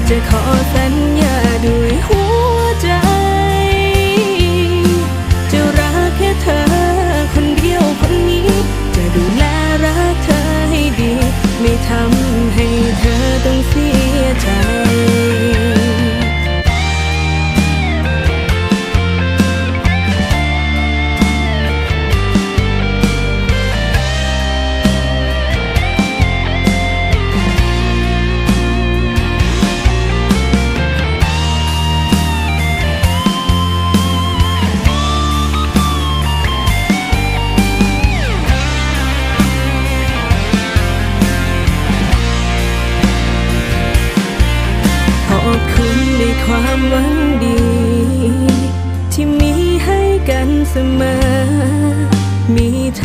จะขอสัญญาด้วยหัวใจจะรักแค่เธอคนเดียวคนนี้จะดูแลรักเธอให้ดีไม่ทำให้เธอต้องเสียใจขอบคุณในความหวังดีที่มีให้กันเสมอ